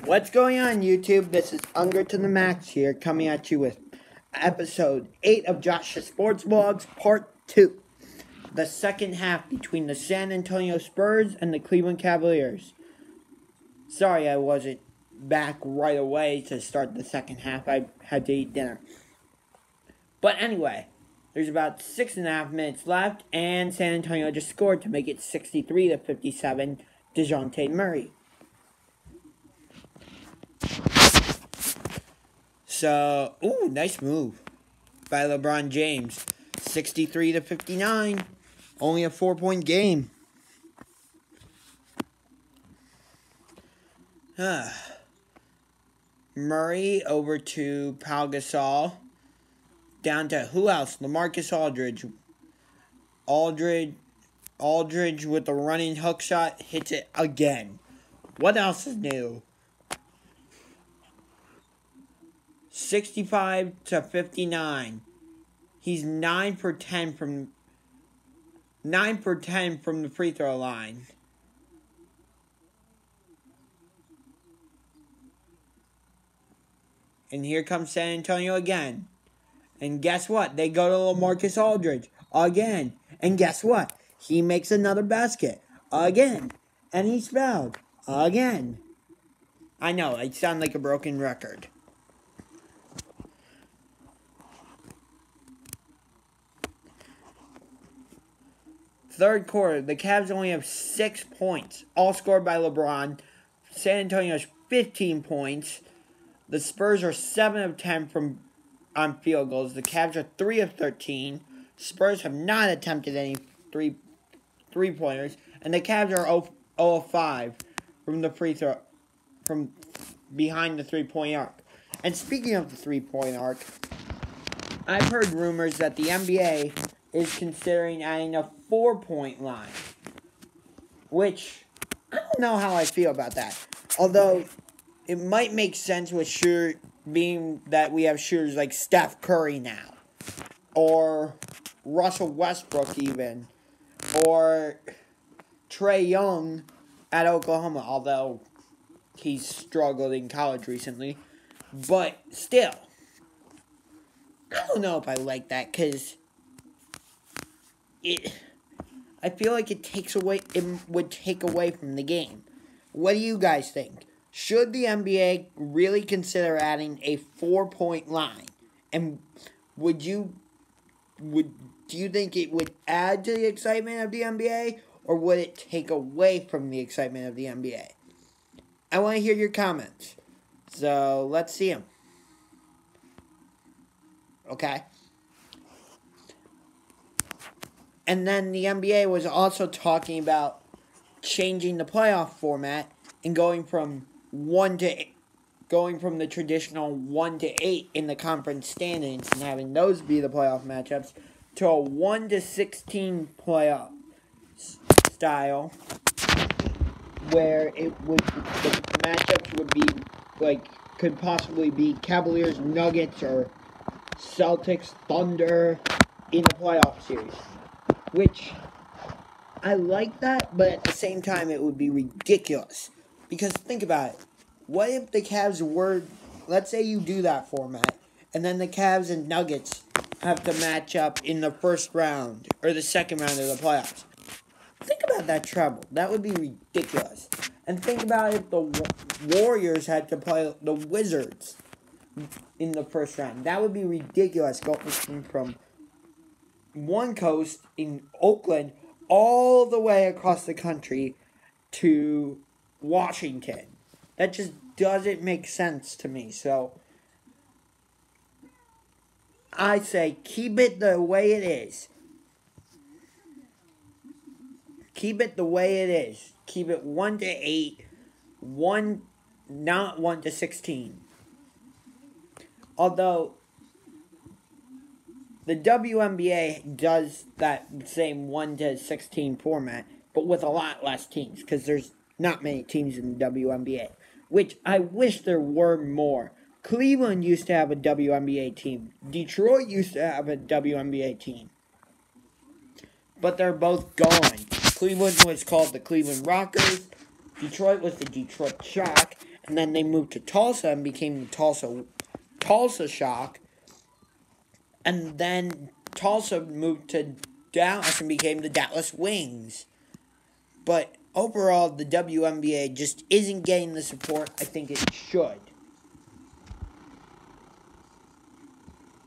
What's going on, YouTube? This is Unger to the Max here, coming at you with episode 8 of Josh's Sports Vlogs, part 2. The second half between the San Antonio Spurs and the Cleveland Cavaliers. Sorry I wasn't back right away to start the second half. I had to eat dinner. But anyway, there's about 6.5 minutes left, and San Antonio just scored to make it 63-57, DeJounte Murray. So, nice move by LeBron James. 63-59. Only a 4-point game. Murray over to Pau Gasol. Down to who else? LaMarcus Aldridge. Aldridge with the running hook shot hits it again. What else is new? 65-59. He's 9 for 10 from the free throw line. And here comes San Antonio again. And guess what? They go to LaMarcus Aldridge again. And guess what? He makes another basket again. And he's fouled again. I know, I sound like a broken record. Third quarter, the Cavs only have 6 points, all scored by LeBron. San Antonio's 15 points. The Spurs are 7 of 10 on field goals. The Cavs are 3 of 13. Spurs have not attempted any three-pointers. And the Cavs are 0 of 5 from the free throw, from behind the three-point arc. And speaking of the three-point arc, I've heard rumors that the NBA is considering adding a 4-point line. Which, I don't know how I feel about that. Although, it might make sense with being that we have shooters like Steph Curry now. Or Russell Westbrook even. Or Trae Young at Oklahoma. Although, he's struggled in college recently. But, still. I don't know if I like that, because I feel like it would take away from the game. What do you guys think? Should the NBA really consider adding a 4-point line? And do you think it would add to the excitement of the NBA, or would it take away from the excitement of the NBA? I want to hear your comments. So, let's see them. Okay? And then the NBA was also talking about changing the playoff format and going from the traditional 1-8 in the conference standings and having those be the playoff matchups to a 1-16 playoff style, where the matchups would be could possibly be Cavaliers, Nuggets, or Celtics, Thunder in the playoff series. Which, I like that, but at the same time, it would be ridiculous. Because think about it. What if the Cavs let's say you do that format, and then the Cavs and Nuggets have to match up in the first round, or the second round of the playoffs. Think about that trouble. That would be ridiculous. And think about if the Warriors had to play the Wizards in the first round. That would be ridiculous, going from one coast in Oakland all the way across the country to Washington. That just doesn't make sense to me. So I say keep it the way it is. Keep it the way it is. Keep it 1-8, not 1-16. Although the WNBA does that same 1-16 format, but with a lot less teams, because there's not many teams in the WNBA, which I wish there were more. Cleveland used to have a WNBA team. Detroit used to have a WNBA team. But they're both gone. Cleveland was called the Cleveland Rockers. Detroit was the Detroit Shock. And then they moved to Tulsa and became the Tulsa Shock. And then Tulsa moved to Dallas and became the Dallas Wings. But overall, the WNBA just isn't getting the support I think it should.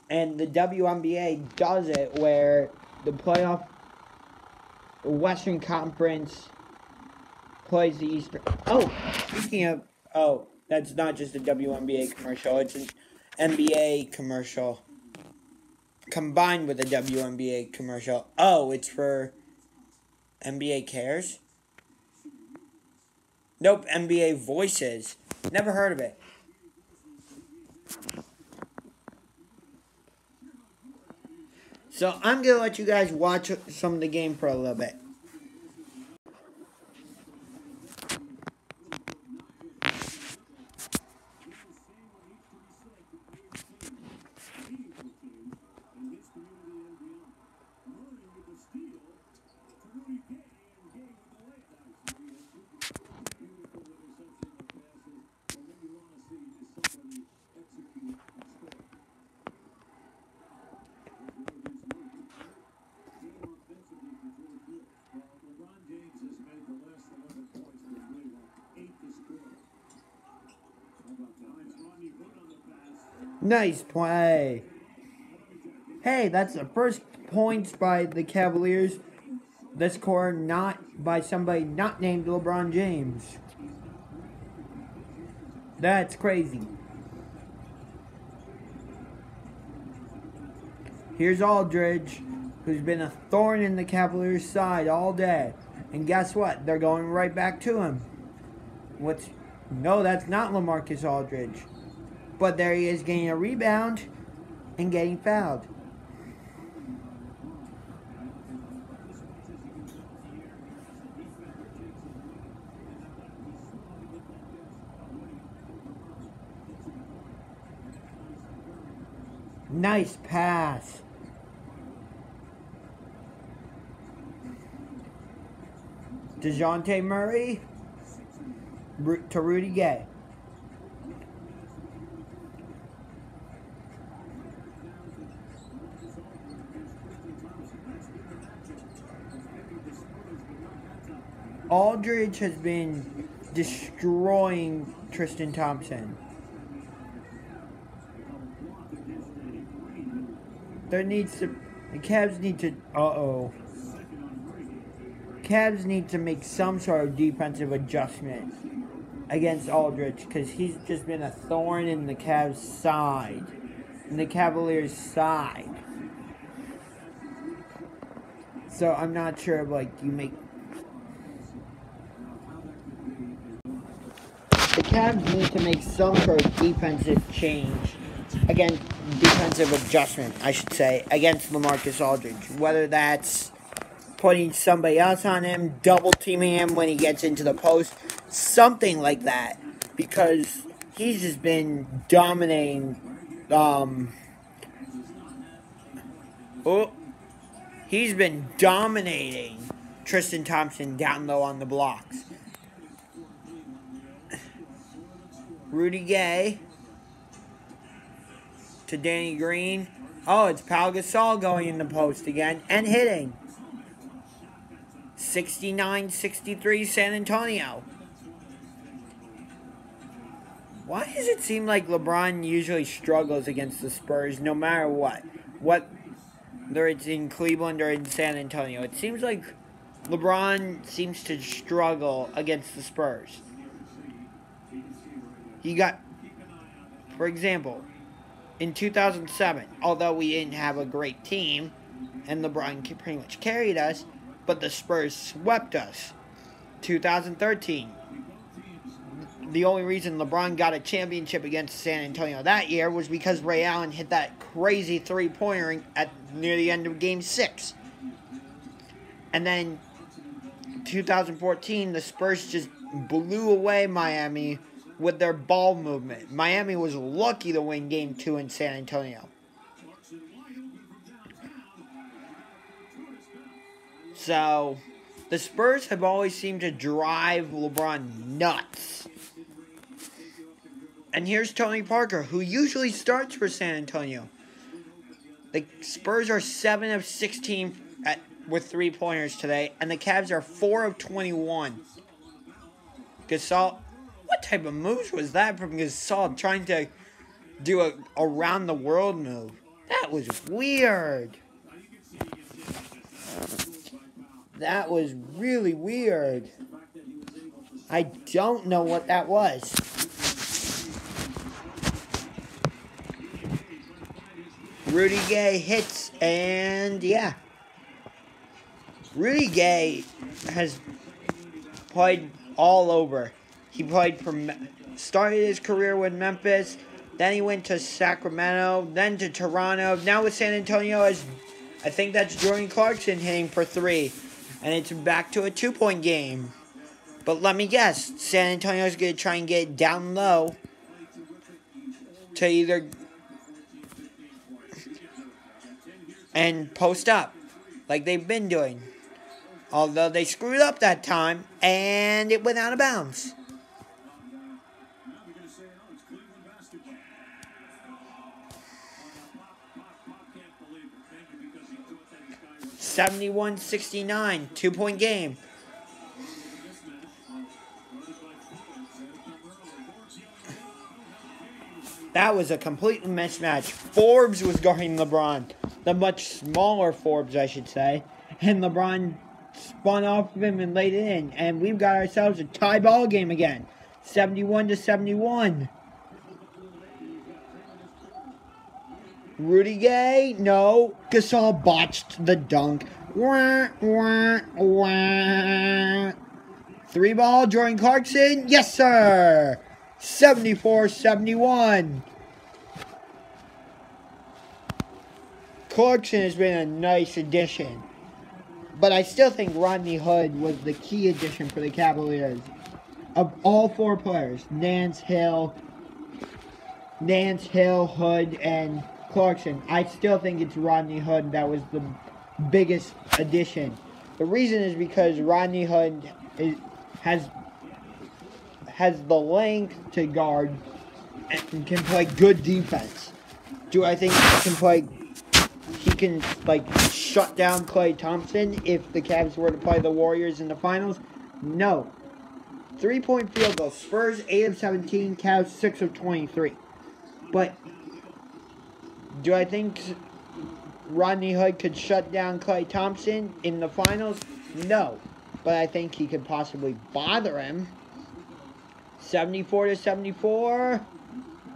And the WNBA does it where the Western Conference plays the Eastern. Oh, speaking of, that's not just a WNBA commercial. It's an NBA commercial combined with a WNBA commercial. Oh, it's for NBA Cares? Nope, NBA Voices. Never heard of it. So I'm going to let you guys watch some of the game for a little bit. Nice play. Hey, that's the first points by the Cavaliers this quarter, not by somebody not named LeBron James. That's crazy. Here's Aldridge, who's been a thorn in the Cavaliers' side all day. And guess what? They're going right back to him. No, that's not LaMarcus Aldridge. But there he is getting a rebound and getting fouled. Nice pass. DeJounte Murray to Rudy Gay. Aldridge has been destroying Tristan Thompson. The Cavs need to, Cavs need to make some sort of defensive adjustment against Aldridge because he's just been a thorn in the Cavs' side, in the Cavaliers' side. So I'm not sure if, the Cavs need to make some sort of defensive change. Again, defensive adjustment, I should say, against LaMarcus Aldridge. Whether that's putting somebody else on him, double teaming him when he gets into the post, something like that. Because he's just been dominating. He's been dominating Tristan Thompson down low on the blocks. Rudy Gay to Danny Green. Oh, it's Pau Gasol going in the post again and hitting. 69-63 San Antonio. Why does it seem like LeBron usually struggles against the Spurs no matter what? Whether it's in Cleveland or in San Antonio. It seems like LeBron seems to struggle against the Spurs. He got, for example, in 2007, although we didn't have a great team, and LeBron pretty much carried us, but the Spurs swept us. 2013, the only reason LeBron got a championship against San Antonio that year was because Ray Allen hit that crazy three-pointer near the end of Game 6. And then 2014, the Spurs just blew away Miami with their ball movement. Miami was lucky to win Game 2 in San Antonio. So, the Spurs have always seemed to drive LeBron nuts. And here's Tony Parker, who usually starts for San Antonio. The Spurs are 7 of 16 with 3-pointers today, and the Cavs are 4 of 21. Gasol, what type of moves was that from Gasol trying to do a around-the-world move? That was weird. That was really weird. I don't know what that was. Rudy Gay hits, and yeah. Rudy Gay has played all over. He played started his career with Memphis, then he went to Sacramento, then to Toronto, now with San Antonio. As I think that's Jordan Clarkson hitting for 3, and it's back to a 2-point game. But let me guess, San Antonio's going to try and get down low to either and post up like they've been doing. Although they screwed up that time and it went out of bounds. (71-69), 2-point game. That was a complete mismatch. Forbes was guarding LeBron. The much smaller Forbes, I should say. And LeBron spun off of him and laid it in. And we've got ourselves a tie ball game again. 71-71. Rudy Gay? No. Gasol botched the dunk. Wah, wah, wah. 3-ball, Jordan Clarkson? Yes, sir. 74-71. Clarkson has been a nice addition. But I still think Rodney Hood was the key addition for the Cavaliers. Of all 4 players, Nance, Hill, Hood, and Clarkson, I still think it's Rodney Hood that was the biggest addition. The reason is because Rodney Hood has the length to guard and can play good defense. Do I think he can shut down Klay Thompson if the Cavs were to play the Warriors in the finals? No. 3-point field goal. Spurs 8 of 17, Cavs 6 of 23. But do I think Rodney Hood could shut down Klay Thompson in the finals? No. But I think he could possibly bother him. 74-74.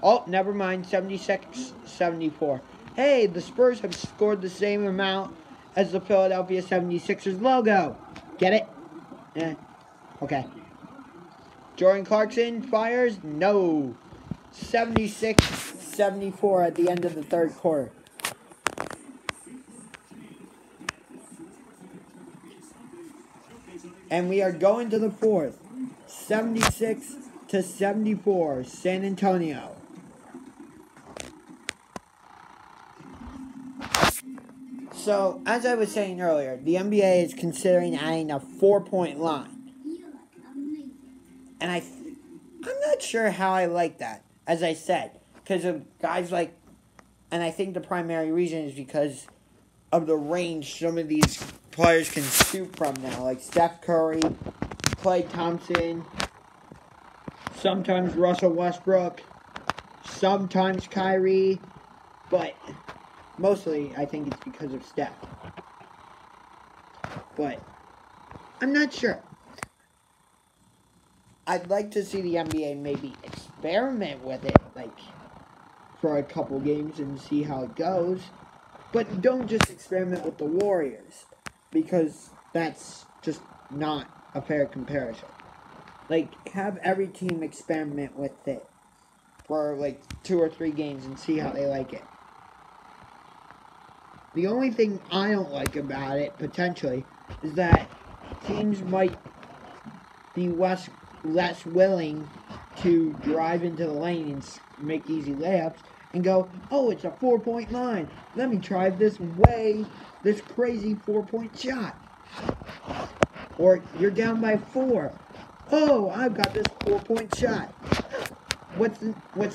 Oh, never mind. 76-74. Hey, the Spurs have scored the same amount as the Philadelphia 76ers logo. Get it? Yeah. Okay. Jordan Clarkson fires? No. 76-74 at the end of the third quarter. And we are going to the fourth. 76-74, San Antonio. So, as I was saying earlier, the NBA is considering adding a 4-point line. And I'm not sure how I like that, as I said. Because of guys like... And I think the primary reason is because of the range some of these players can shoot from now. Like Steph Curry, Klay Thompson, sometimes Russell Westbrook, sometimes Kyrie. But mostly, I think it's because of Steph. But I'm not sure. I'd like to see the NBA maybe experiment with it, for a couple games and see how it goes. But don't just experiment with the Warriors, because that's just not a fair comparison. Have every team experiment with it for, 2 or 3 games and see how they like it. The only thing I don't like about it, potentially, is that teams might be less willing to drive into the lane and make easy layups and go, oh, it's a 4-point line. Let me try this crazy 4-point shot. Or you're down by 4. Oh, I've got this 4-point shot. what's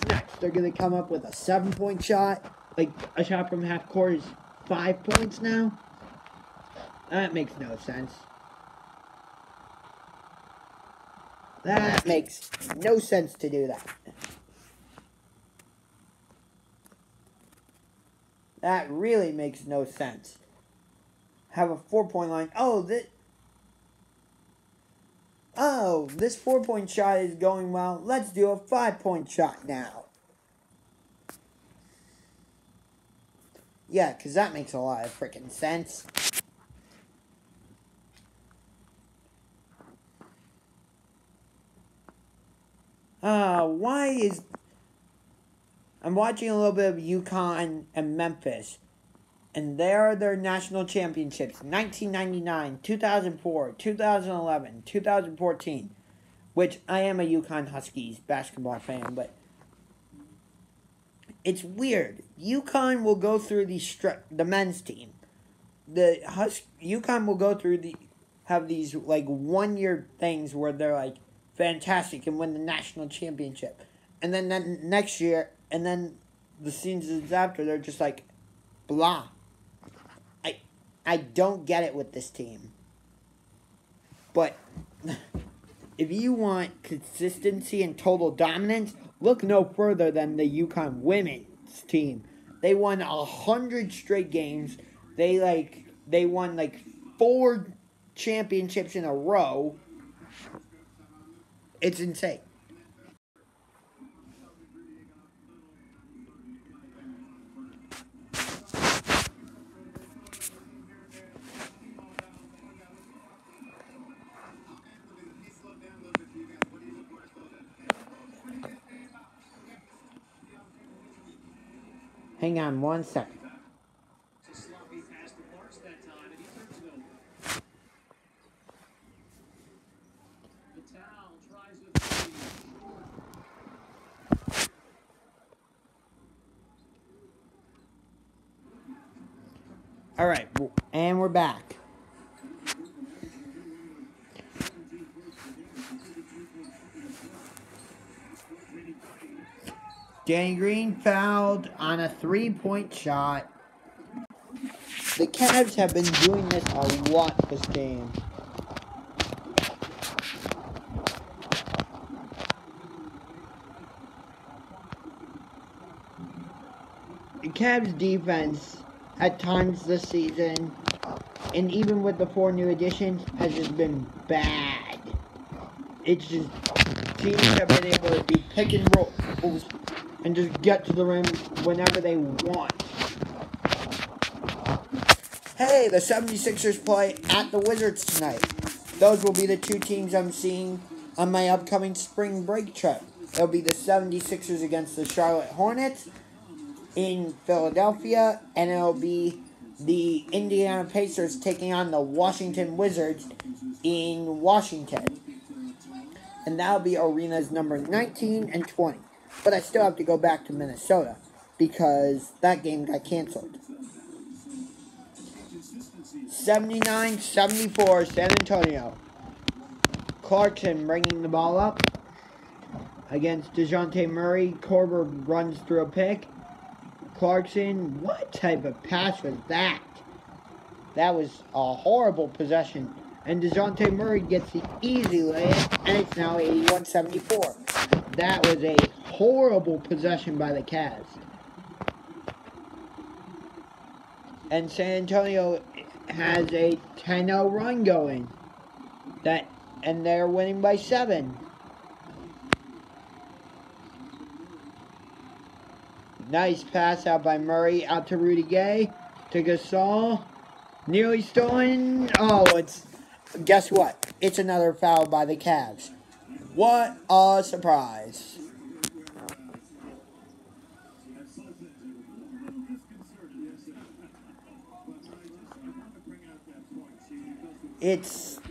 next? They're gonna come up with a 7-point shot, like a shot from half court is 5 points now. That makes no sense. That makes no sense to do that. That really makes no sense. Have a 4-point line. Oh, this 4-point shot is going well. Let's do a 5-point shot now. Yeah, because that makes a lot of freaking sense. Why is... I'm watching a little bit of UConn and Memphis. And there are their national championships. 1999, 2004, 2011, 2014. Which, I am a UConn Huskies basketball fan, but... It's weird. UConn will go through the men's team. UConn will go through have these, like, 1-year things where they're, like, fantastic and win the national championship. And then next year, and then the seasons after, they're just like, blah. I don't get it with this team. But if you want consistency and total dominance, look no further than the UConn women's team. They won 100 straight games. They won 4 championships in a row. It's insane. Hang on 1 second. All right, and we're back. Danny Green fouled on a 3-point shot. The Cavs have been doing this a lot this game. The Cavs defense at times this season, and even with the 4 new additions, has just been bad. It's just teams have been able to do pick and rolls and just get to the rim whenever they want. Hey, the 76ers play at the Wizards tonight. Those will be the 2 teams I'm seeing on my upcoming spring break trip. It'll be the 76ers against the Charlotte Hornets in Philadelphia, and it'll be the Indiana Pacers taking on the Washington Wizards in Washington. And that'll be arenas number 19 and 20. But I still have to go back to Minnesota because that game got canceled. 79-74 San Antonio. Clarkson bringing the ball up against DeJounte Murray. Korver runs through a pick. Clarkson, what type of pass was that? That was a horrible possession. And DeJounte Murray gets the easy layup, and it's now 81-74. That was a horrible possession by the Cavs. And San Antonio has a 10-0 run going. And they're winning by 7. Nice pass out by Murray, out to Rudy Gay, to Gasol. Nearly stolen. Oh, guess what? It's another foul by the Cavs. What a surprise. It's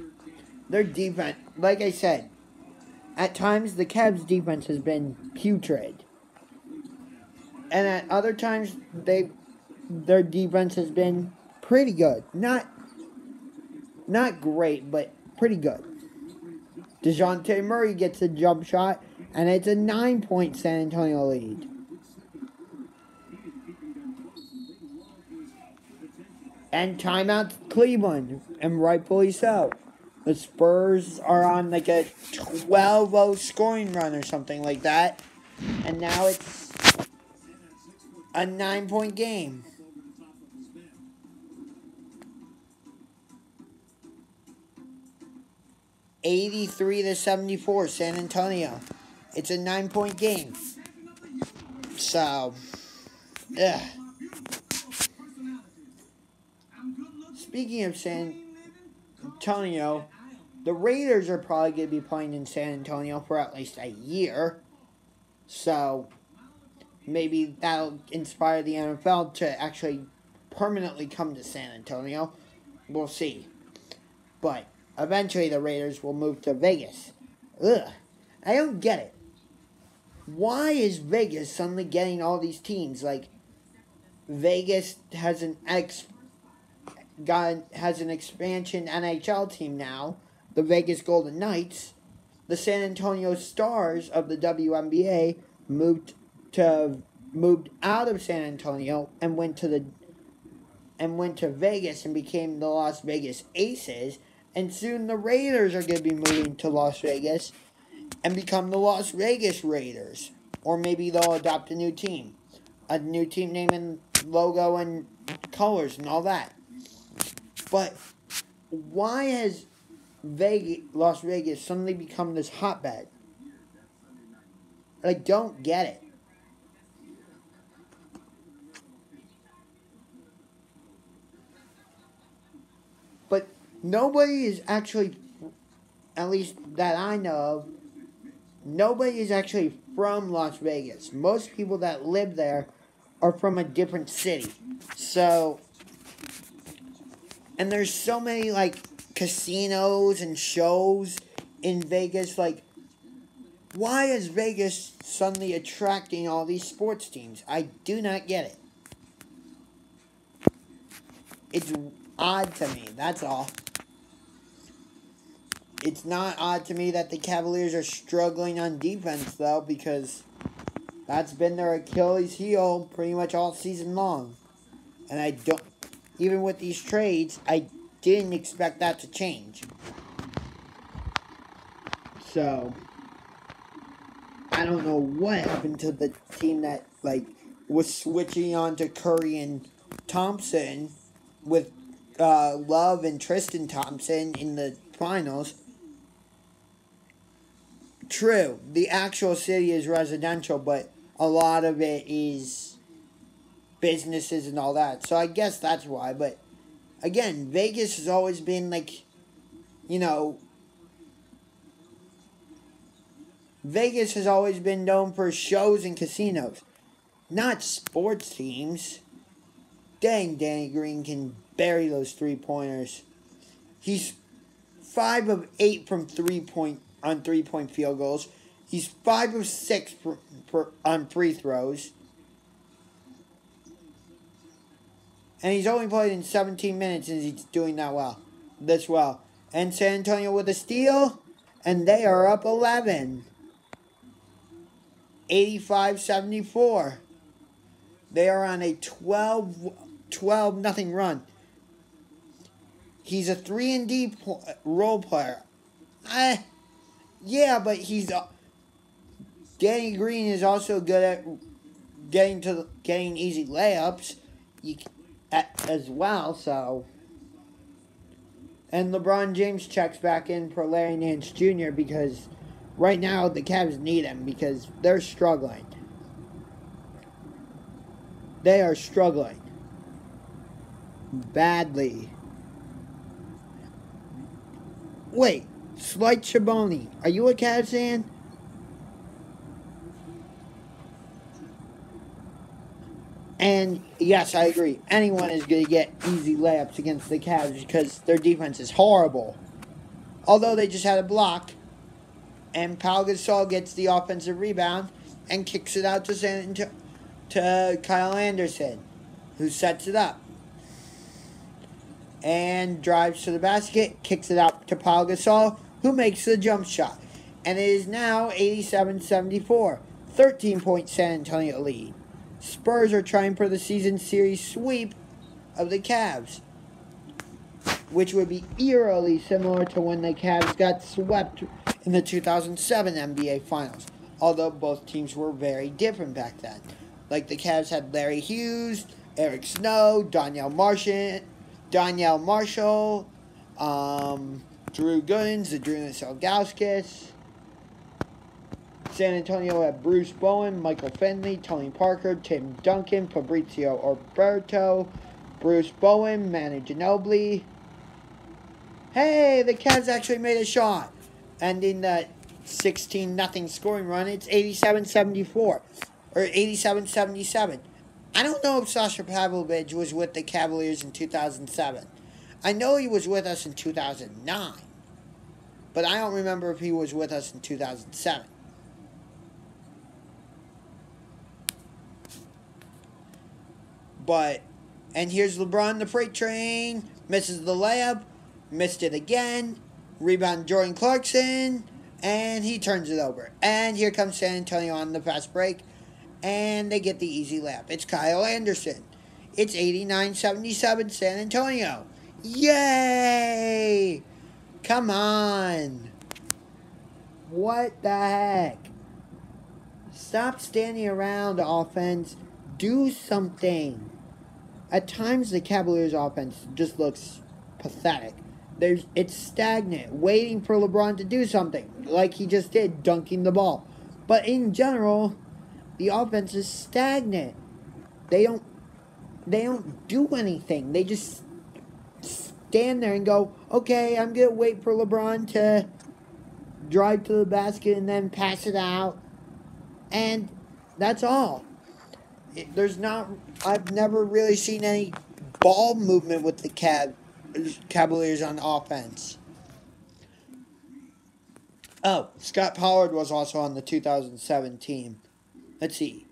their defense. Like I said, at times the Cavs' defense has been putrid. And at other times, their defense has been pretty good. Not great, but pretty good. DeJounte Murray gets a jump shot, And it's a 9-point San Antonio lead. And timeout Cleveland, and rightfully so. The Spurs are on like a 12-0 scoring run or something like that. And now it's a 9-point game. $83-74, San Antonio. It's a 9-point game. So, ugh. Speaking of San Antonio, the Raiders are probably going to be playing in San Antonio for at least a year. So, maybe that'll inspire the NFL to actually permanently come to San Antonio. We'll see. But eventually the Raiders will move to Vegas. Ugh. I don't get it. Why is Vegas suddenly getting all these teams? Like, Vegas has an expansion NHL team now, the Vegas Golden Knights. The San Antonio Stars of the WNBA moved out of San Antonio and went to Vegas and became the Las Vegas Aces, and soon the Raiders are going to be moving to Las Vegas and become the Las Vegas Raiders, or maybe they'll adopt a new team name and logo and colors and all that. But why has Las Vegas suddenly become this hotbed? I don't get it. But nobody is actually, at least that I know of, nobody is actually from Las Vegas. Most people that live there are from a different city. So, and there's so many, casinos and shows in Vegas. Why is Vegas suddenly attracting all these sports teams? I do not get it. It's odd to me, that's all. It's not odd to me that the Cavaliers are struggling on defense, though, because that's been their Achilles heel pretty much all season long. And even with these trades, I didn't expect that to change. So, I don't know what happened to the team that, was switching on to Curry and Thompson with Love and Tristan Thompson in the finals. True, the actual city is residential, but a lot of it is businesses and all that. So I guess that's why. But again, Vegas has always been Vegas has always been known for shows and casinos, not sports teams. Dang, Danny Green can bury those 3-pointers. He's 5 of 8 from 3-point field goals. He's 5 of 6 on free throws. And he's only played in 17 minutes and he's doing this well. And San Antonio with a steal, and they are up 11. 85-74. They are on a 12-0 run. He's a 3-and-D role player. Yeah, but Danny Green is also good at getting easy layups as well. So, and LeBron James checks back in for Larry Nance Jr. because right now the Cavs need him because they're struggling. They are struggling badly. Wait, Slight Shaboni, are you a Cavs fan? And yes, I agree. Anyone is going to get easy layups against the Cavs because their defense is horrible. Although they just had a block, and Pau Gasol gets the offensive rebound and kicks it out to Kyle Anderson, who sets it up and drives to the basket, kicks it out to Pau Gasol, who makes the jump shot. And it is now 87-74. 13-point San Antonio lead. Spurs are trying for the season series sweep of the Cavs, which would be eerily similar to when the Cavs got swept in the 2007 NBA Finals, although both teams were very different back then. Like the Cavs had Larry Hughes, Eric Snow, Donyell Marshall, Drew Gooden, Zydrunas Ilgauskas. San Antonio had Bruce Bowen, Michael Finley, Tony Parker, Tim Duncan, Fabrizio Oberto, Bruce Bowen, Manu Ginobili. Hey, the Cavs actually made a shot. Ending the 16-0 scoring run, it's 87-74. Or 87-77. I don't know if Sasha Pavlovich was with the Cavaliers in 2007. I know he was with us in 2009. But I don't remember if he was with us in 2007. And here's LeBron, the freight train. Misses the layup. Missed it again. Rebound Jordan Clarkson. And he turns it over. And here comes San Antonio on the fast break. And they get the easy layup. It's Kyle Anderson. It's 89-77 San Antonio. Yay! Come on. What the heck? Stop standing around, offense. Do something. At times, the Cavaliers' offense just looks pathetic. It's stagnant, waiting for LeBron to do something, like he just did, dunking the ball. But in general, the offense is stagnant. They don't do anything. They just stand there and go, okay, I'm going to wait for LeBron to drive to the basket and then pass it out. And that's all. I've never really seen any ball movement with the Cavaliers on offense. Oh, Scott Pollard was also on the 2007 team. Let's see.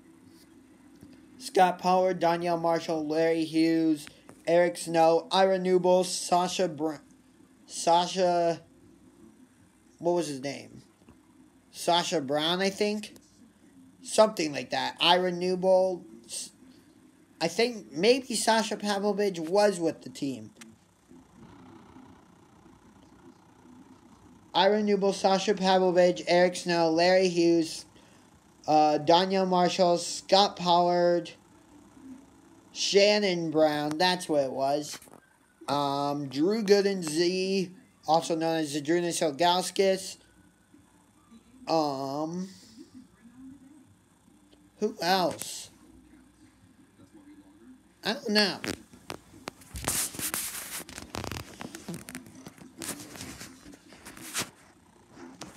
Scott Pollard, Donyell Marshall, Larry Hughes, Eric Snow, Ira Newble, what was his name? Sasha Brown, I think? Something like that. Ira Newble. I think maybe Sasha Pavlovich was with the team. Ira Newble, Sasha Pavlovich, Eric Snow, Larry Hughes, Donyell Marshall, Scott Pollard, Shannon Brown, that's what it was. Drew Gooden Z, also known as Zydrunas Ilgauskas. Who else? I don't know.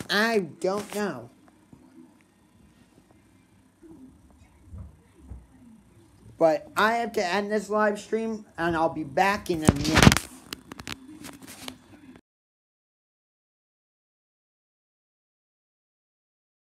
I don't know. But I have to end this live stream, and I'll be back in a minute.